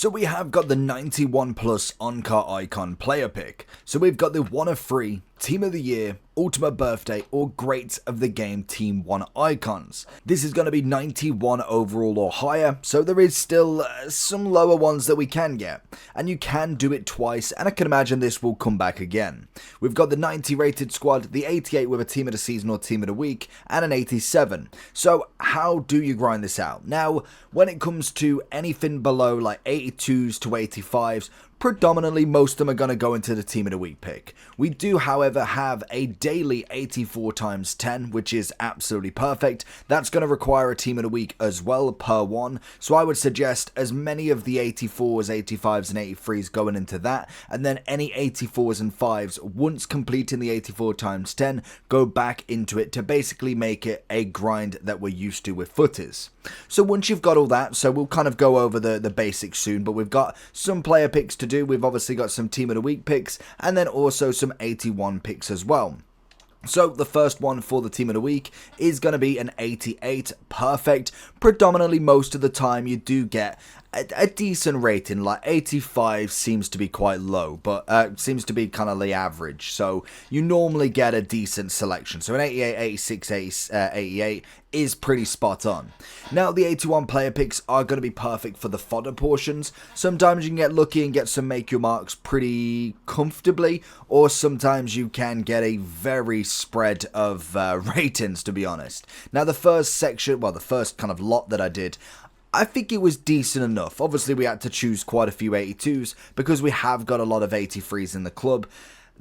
So we have got the 91 plus Encore Icon player pick. So we've got the 1 of 3 Team of the Year, Ultimate Birthday, or Greats of the Game Team 1 icons. This is going to be 91 overall or higher, so there is still some lower ones that we can get. And you can do it twice, and I can imagine this will come back again. We've got the 90 rated squad, the 88 with a Team of the Season or Team of the Week, and an 87. So how do you grind this out? Now, when it comes to anything below like 82s to 85s, predominantly most of them are going to go into the Team of the Week pick. We do, however, have a daily 84 times 10, which is absolutely perfect. That's going to require a Team of the Week as well per one, so I would suggest as many of the 84s, 85s and 83s going into that, and then any 84s and 5s, once completing the 84 times 10, go back into it to basically make it a grind that we're used to with footers. So once you've got all that, so we'll kind of go over the basics soon, but we've got some player picks to do. We've obviously got some Team of the Week picks, and then also some 81 picks as well. So the first one for the Team of the Week is going to be an 88, perfect. Predominantly most of the time you do get a decent rating, like 85 seems to be quite low, but seems to be kind of the average. So you normally get a decent selection. So an 88, 86, 88 is pretty spot on. Now the 81 player picks are going to be perfect for the fodder portions. Sometimes you can get lucky and get some make your marks pretty comfortably, or sometimes you can get a very spread of ratings, to be honest. Now the first section, well the first kind of lot that I did, I think it was decent enough. Obviously we had to choose quite a few 82s because we have got a lot of 83s in the club.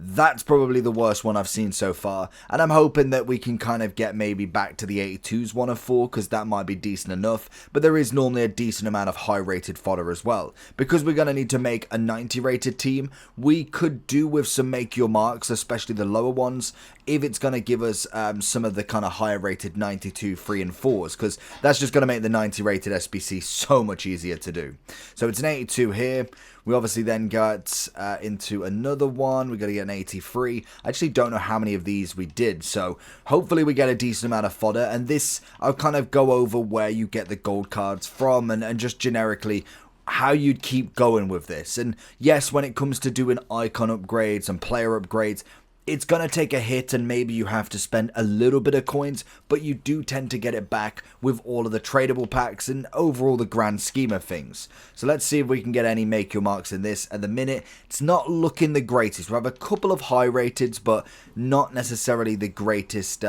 That's probably the worst one I've seen so far, and I'm hoping that we can kind of get maybe back to the 82s 1 of 4, because that might be decent enough, but there is normally a decent amount of high rated fodder as well. Because we're going to need to make a 90 rated team, we could do with some make your marks, especially the lower ones, if it's going to give us some of the kind of higher rated 92, 3 and 4s, because that's just going to make the 90 rated SBC so much easier to do. So it's an 82 here. We obviously then got into another one. We got to get an 83. I actually don't know how many of these we did, so hopefully we get a decent amount of fodder. And this, I'll kind of go over where you get the gold cards from and just generically how you'd keep going with this. And yes, when it comes to doing icon upgrades and player upgrades, it's going to take a hit and maybe you have to spend a little bit of coins, but you do tend to get it back with all of the tradable packs and overall the grand scheme of things. So let's see if we can get any make your marks in this. At the minute, it's not looking the greatest. We have a couple of high rateds, but not necessarily the greatest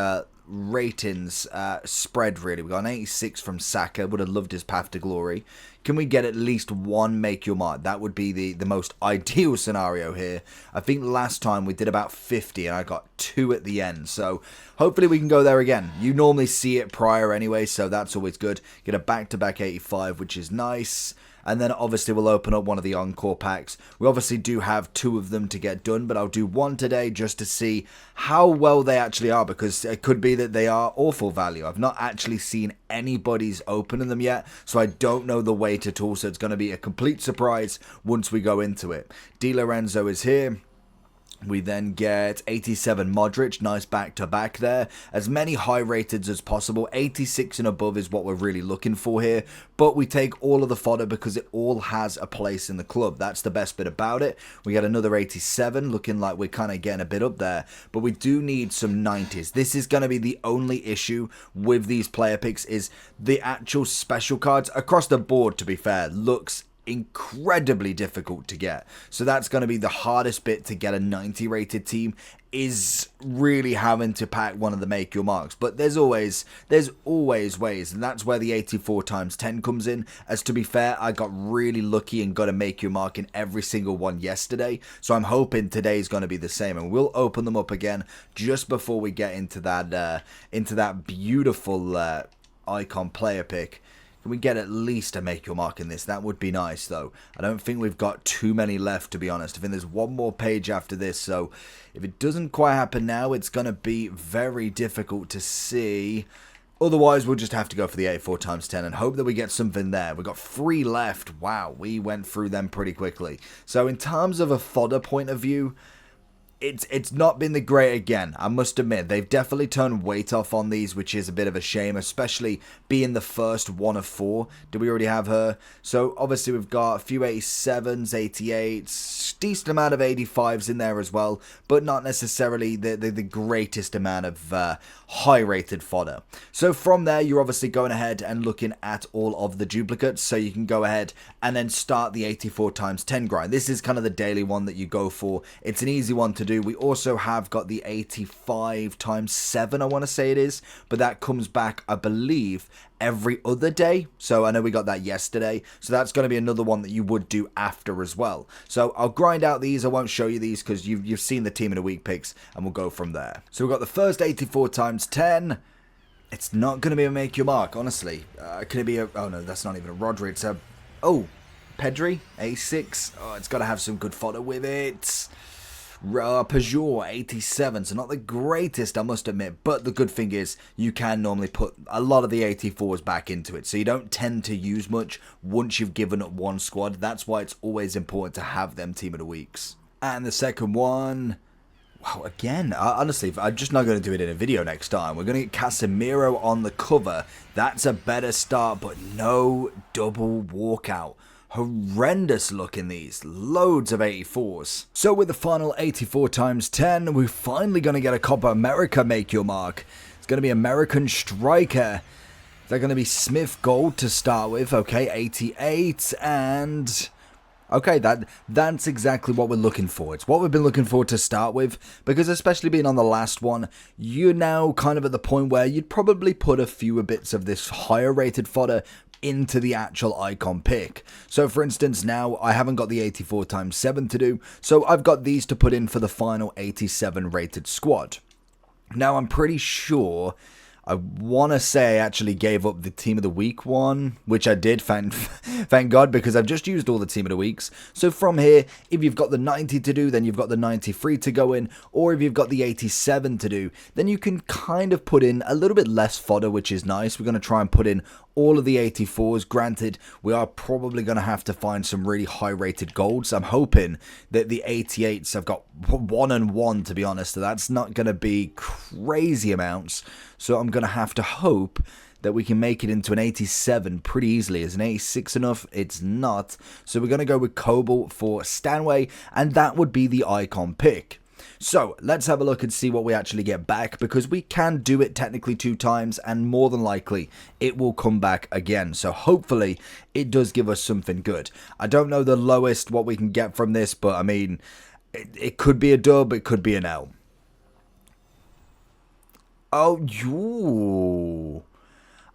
ratings spread really. We got an 86 from Saka. Would have loved his path to glory. Can we get at least one make your mark? That would be the most ideal scenario here. I think last time we did about 50 and I got 2 at the end, so hopefully we can go there again. You normally see it prior anyway, so that's always good. Get a back-to-back 85, which is nice. And then obviously we'll open up one of the Encore packs. We obviously do have 2 of them to get done, but I'll do one today just to see how well they actually are, because it could be that they are awful value. I've not actually seen anybody's opening them yet, so I don't know the weight at all, so it's going to be a complete surprise once we go into it. Di Lorenzo is here. We then get 87 Modric, nice back-to-back there. As many high rateds as possible. 86 and above is what we're really looking for here. But we take all of the fodder because it all has a place in the club. That's the best bit about it. We get another 87, looking like we're kind of getting a bit up there. But we do need some 90s. This is going to be the only issue with these player picks, is the actual special cards. Across the board, to be fair, looks incredibly difficult to get. So that's going to be the hardest bit to get a 90 rated team, is really having to pack one of the make your marks. But there's always ways, and that's where the 84 times 10 comes in. As to be fair, I got really lucky and got a make your mark in every single one yesterday, so I'm hoping today's going to be the same, and we'll open them up again just before we get into that beautiful icon player pick. Can we get at least a make your mark in this? That would be nice, though. I don't think we've got too many left, to be honest. I think there's one more page after this, so if it doesn't quite happen now, it's going to be very difficult to see. Otherwise, we'll just have to go for the 84 times 10 and hope that we get something there. We've got 3 left. Wow, we went through them pretty quickly. So in terms of a fodder point of view, it's not been the great again, I must admit. They've definitely turned weight off on these, which is a bit of a shame, especially being the first one of 4. Do we already have her? So obviously we've got a few 87s, 88s, decent amount of 85s in there as well, but not necessarily the greatest amount of high rated fodder. So from there, you're obviously going ahead and looking at all of the duplicates, so you can go ahead and then start the 84 times 10 grind. This is kind of the daily one that you go for. It's an easy one to do. We also have got the 85 times 7, I want to say it is, but that comes back, I believe, every other day. So I know we got that yesterday, so that's going to be another one that you would do after as well. So I'll grind out these. I won't show you these because you've seen the team of the week picks, and we'll go from there. So we've got the first 84 times 10. It's not going to be a make your mark, honestly. Can it be a... Oh no, that's not even a Rodri. It's a... Oh, Pedri, A6. Oh, it's got to have some good fodder with it. Peugeot 87, so not the greatest, I must admit, but the good thing is you can normally put a lot of the 84s back into it, so you don't tend to use much once you've given up one squad. That's why it's always important to have them team of the weeks. And the second one, wow, again, honestly, I'm just not going to do it in a video next time. We're going to get Casemiro on the cover. That's a better start, but no double walkout. Horrendous looking these, loads of 84s. So with the final 84 times 10, we're finally going to get a Copa America make your mark. It's going to be American striker. They're going to be Smith Gold to start with. Okay, 88 and... Okay, that's exactly what we're looking for. It's what we've been looking for to start with, because especially being on the last one, you're now kind of at the point where you'd probably put a few bits of this higher rated fodder into the actual icon pick. So for instance, now I haven't got the 84 times 7 to do, so I've got these to put in for the final 87 rated squad. Now I'm pretty sure, I want to say I actually gave up the team of the week one, which I did, thank God, because I've just used all the team of the weeks. So from here, if you've got the 90 to do, then you've got the 93 to go in, or if you've got the 87 to do, then you can kind of put in a little bit less fodder, which is nice. We're going to try and put in all of the 84s. Granted, we are probably going to have to find some really high rated golds. I'm hoping that the 88s have got 1 and 1, to be honest. So that's not going to be crazy amounts. So I'm going to have to hope that we can make it into an 87 pretty easily. Is an 86 enough? It's not. So we're going to go with Cobalt for Stanway, and that would be the icon pick. So let's have a look and see what we actually get back, because we can do it technically 2 times, and more than likely it will come back again. So hopefully it does give us something good. I don't know the lowest what we can get from this, but I mean, it could be a dub, it could be an L. Oh, you.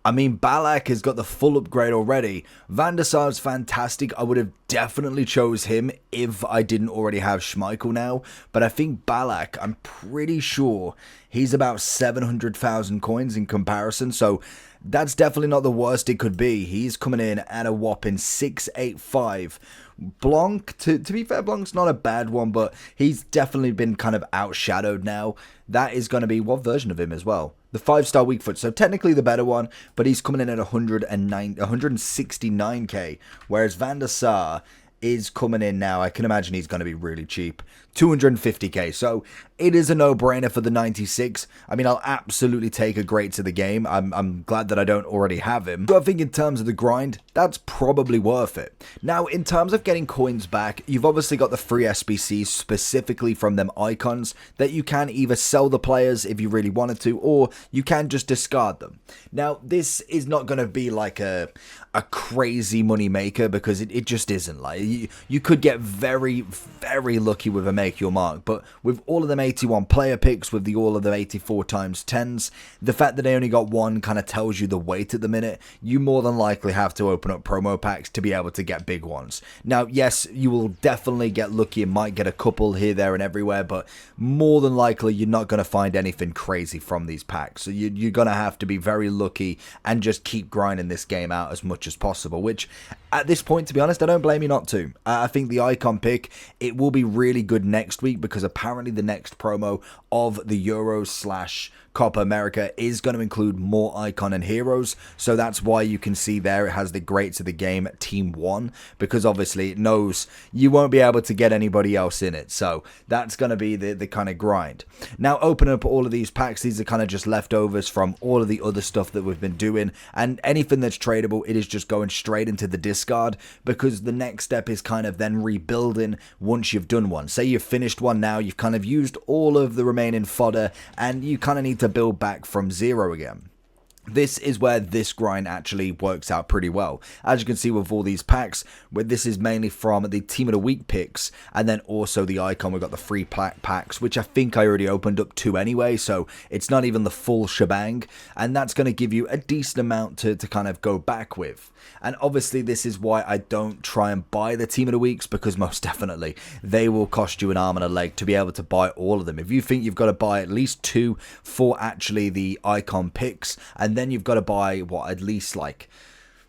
I mean, Ballack has got the full upgrade already. Van der Sar's fantastic. I would have definitely chose him if I didn't already have Schmeichel now. But I think Ballack, I'm pretty sure he's about 700,000 coins in comparison. So that's definitely not the worst it could be. He's coming in at a whopping 685. Blanc, to be fair, Blanc's not a bad one, but he's definitely been kind of outshadowed now. That is going to be, what version of him as well? The 5-star weak foot, so technically the better one, but he's coming in at 169k, whereas Van der Sar is coming in now, I can imagine he's going to be really cheap, 250k, so it is a no-brainer for the 96. I mean, I'll absolutely take a great to the game. I'm glad that I don't already have him. So I think in terms of the grind, that's probably worth it. Now, in terms of getting coins back, you've obviously got the free SBCs specifically from them icons that you can either sell the players if you really wanted to, or you can just discard them. Now, this is not going to be like a crazy money maker, because it just isn't. Like, you could get very, very lucky with a make your mark, but with all of them 81 player picks, with all of the 84 times 10s, the fact that they only got one kind of tells you the weight at the minute. You more than likely have to open up promo packs to be able to get big ones. Now, yes, you will definitely get lucky and might get a couple here, there, and everywhere, but more than likely you're not going to find anything crazy from these packs. So you're going to have to be very lucky and just keep grinding this game out as much as possible, which at this point, to be honest, I don't blame you not to. I think the icon pick, it will be really good next week, because apparently the next promo of the Euros / Copa America is going to include more icon and heroes, so that's why you can see there it has the greats of the game Team 1, because obviously it knows you won't be able to get anybody else in it, so that's going to be the kind of grind. Now open up all of these packs. These are kind of just leftovers from all of the other stuff that we've been doing, and anything that's tradable, it is just going straight into the discard, because the next step is kind of then rebuilding once you've done one. Say you've finished one now, you've kind of used all of the remaining fodder, and you kind of need to build back from zero again. This is where this grind actually works out pretty well. As you can see with all these packs, where this is mainly from the Team of the Week picks, and then also the icon, we've got the free packs, which I think I already opened up 2 anyway, so it's not even the full shebang, and that's going to give you a decent amount to kind of go back with. And obviously this is why I don't try and buy the Team of the Weeks, because most definitely they will cost you an arm and a leg to be able to buy all of them. If you think you've got to buy at least 2 for actually the icon picks, and then you've got to buy what, at least like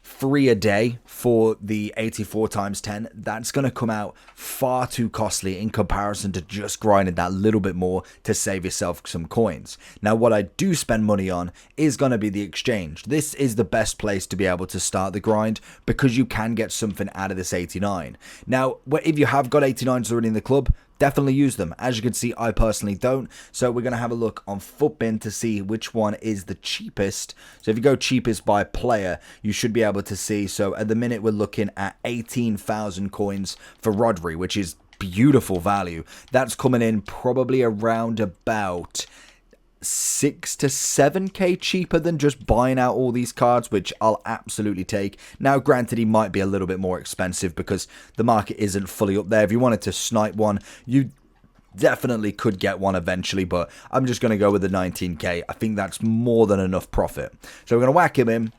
3 a day for the 84 times 10, that's going to come out far too costly in comparison to just grinding that little bit more to save yourself some coins. Now what I do spend money on is going to be the exchange. This is the best place to be able to start the grind, because you can get something out of this 89. Now if you have got 89s already in the club, definitely use them. As you can see, I personally don't. So we're going to have a look on Footbin to see which one is the cheapest. So if you go cheapest by player, you should be able to see. So at the minute, we're looking at 18,000 coins for Rodri, which is beautiful value. That's coming in probably around about 6 to 7k cheaper than just buying out all these cards, which I'll absolutely take. Now granted, he might be a little bit more expensive because the market isn't fully up there. If you wanted to snipe one, you definitely could get one eventually, but I'm just going to go with the 19k. I think that's more than enough profit. So we're going to whack him in.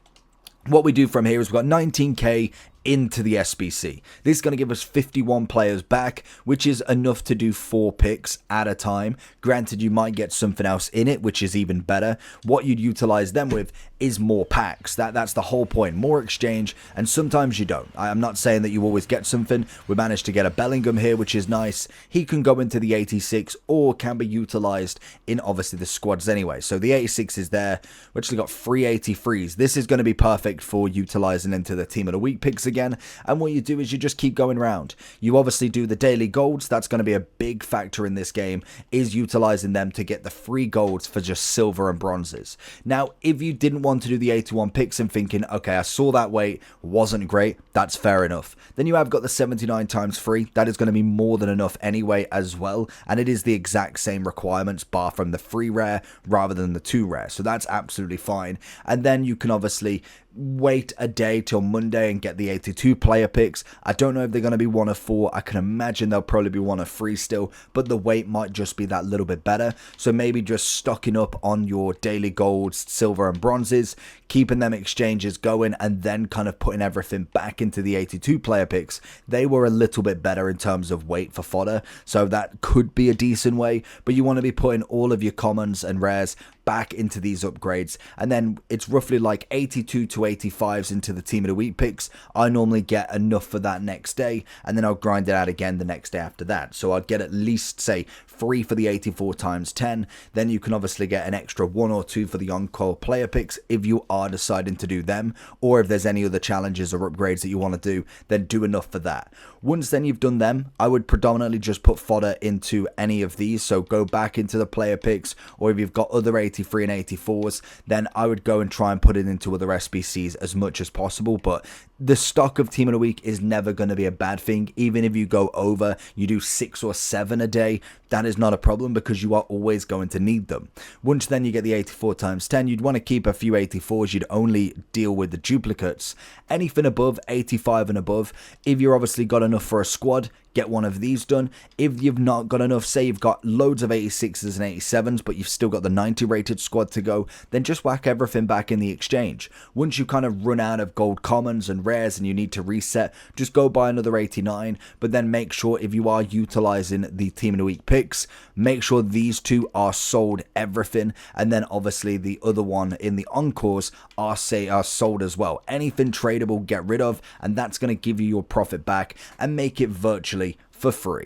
What we do from here is we've got 19k into the SBC. This is going to give us 51 players back, which is enough to do 4 picks at a time. Granted, you might get something else in it, which is even better. What you'd utilize them with is more packs. That's the whole point. More exchange, and sometimes you don't. I'm not saying that you always get something. We managed to get a Bellingham here, which is nice. He can go into the 86 or can be utilized in obviously the squads anyway. So the 86 is there. We actually got 383s. This is going to be perfect for utilizing into the Team of the Week picks again. And what you do is you just keep going around. You obviously do the daily golds. That's going to be a big factor in this game, is utilizing them to get the free golds for just silver and bronzes. Now, if you didn't want to do the 81 picks and thinking, okay, I saw that weight, wasn't great, that's fair enough. Then you have got the 79 times free. That is going to be more than enough anyway as well. And it is the exact same requirements, bar from the free rare rather than the 2 rare. So that's absolutely fine. And then you can obviously wait a day till Monday and get the 82 player picks. I don't know if they're going to be 1 of 4. I can imagine they'll probably be 1 of 3 still, but the weight might just be that little bit better. So maybe just stocking up on your daily golds, silver and bronzes, keeping them exchanges going, and then kind of putting everything back into the 82 player picks. They were a little bit better in terms of weight for fodder, so that could be a decent way, but you want to be putting all of your commons and rares back into these upgrades, and then it's roughly like 82 to 85s into the Team of the Week picks. I normally get enough for that next day, and then I'll grind it out again the next day after that. So I'd get at least, say, 3 for the 84 times 10. Then you can obviously get an extra 1 or 2 for the Encore player picks if you are deciding to do them, or if there's any other challenges or upgrades that you want to do, then do enough for that. Once then you've done them, I would predominantly just put fodder into any of these. So go back into the player picks, or if you've got other 83 and 84s, then I would go and try and put it into other SBCs as much as possible. But the stock of Team of the Week is never going to be a bad thing. Even if you go over, you do 6 or 7 a day, that is not a problem because you are always going to need them. Once then you get the 84 times 10, you'd want to keep a few 84s. You'd only deal with the duplicates. Anything above 85 and above, if you're obviously got enough for a squad, get one of these done. If you've not got enough, say you've got loads of 86s and 87s, but you've still got the 90 rated squad to go, then just whack everything back in the exchange. Once you kind of run out of gold commons and rares and you need to reset, just go buy another 89, but then make sure if you are utilizing the Team of the Week picks, make sure these 2 are sold everything, and then obviously the other one in the Encores are sold as well. Anything tradable, get rid of, and that's going to give you your profit back and make it virtually for free.